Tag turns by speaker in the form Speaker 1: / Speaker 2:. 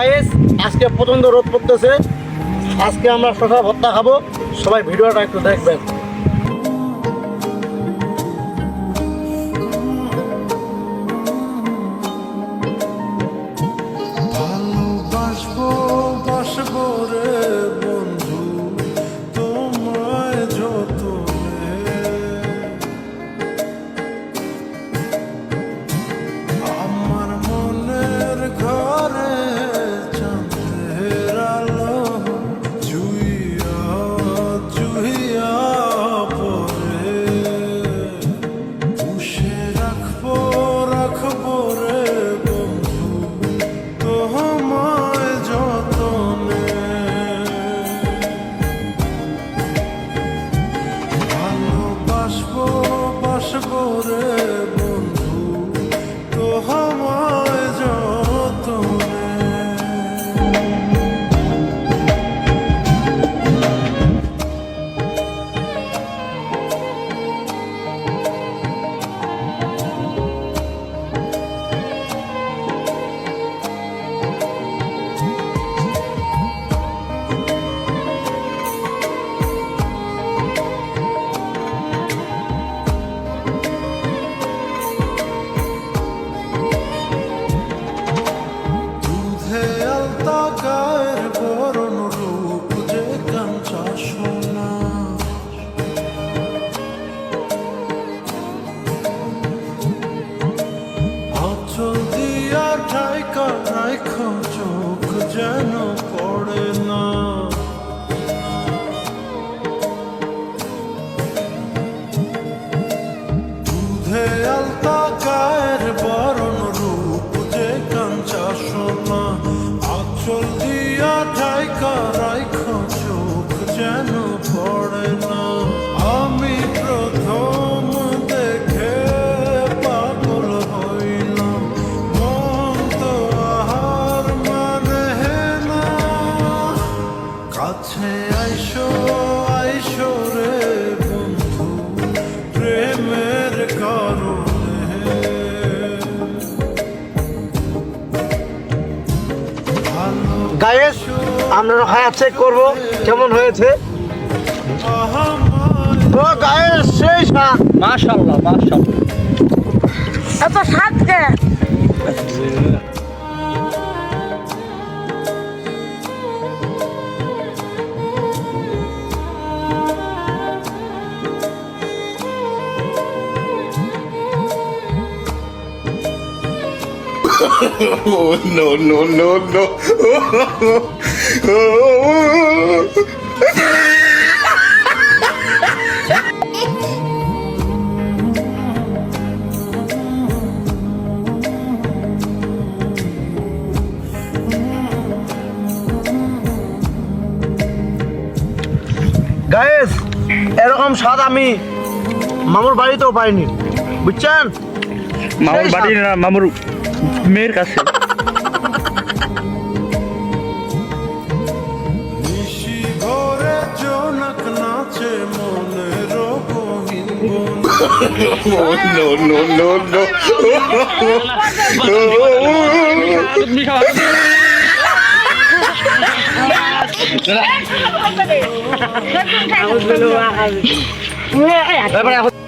Speaker 1: Guys, আজকে প্রচন্ড রোদ পড়তেছে। আজকে আমরা শশা ভর্তা খাবো। সবাই ভিডিওটা একটু দেখবেন।
Speaker 2: ভালোবাসবো বাসবো রে বন্ধু তোমায় যতনে, আমার মনের ঘরে চাঁদের আলো জুইয়া জুইয়া পড়ে, পুষে রাখবো রাখবো রে বন্ধু তোমায় যতনে, ভালোবাসবো বাসবো রে বন্ধু তোমায় যতনে। দুধে আলতা গায়ের বরণ রূপ যে কাঞ্চা সোনা, আঁচল দিয়া ঢাইকা রাখো চোখ যেন পড়ে না, দুধে আলতা গায়ের বরণ রূপ যে কাঞ্চা সোনা, আঁচল দিয়া ঢাইকা রাখো চোখ যেন পড়ে না। আমি প্রথম দেখে পাগল হইলাম, মন তো আহার মানে না, কাছে আইসো আইসো রে বন্ধু প্রেমের কারণে,
Speaker 1: গাইস, আমরা খায়া চেক করবো কেমন হয়েছে। ও গাইস, সেই স্বাদ।
Speaker 3: মাশাআল্লাহ মাশাআল্লাহ।
Speaker 4: এত স্বাদ কে?
Speaker 5: Oh no no no no!
Speaker 1: Guys, এরকম স্বাদ আমি মামুর বাড়িতেও পাইনি, বুঝছেন?
Speaker 3: মামুর বাড়ি না, মামুর মেয়ের কাছে।
Speaker 2: নিশি ভোরে জোনাক নাচে মনের গহীন বন,
Speaker 5: Oh no no no no!
Speaker 4: এ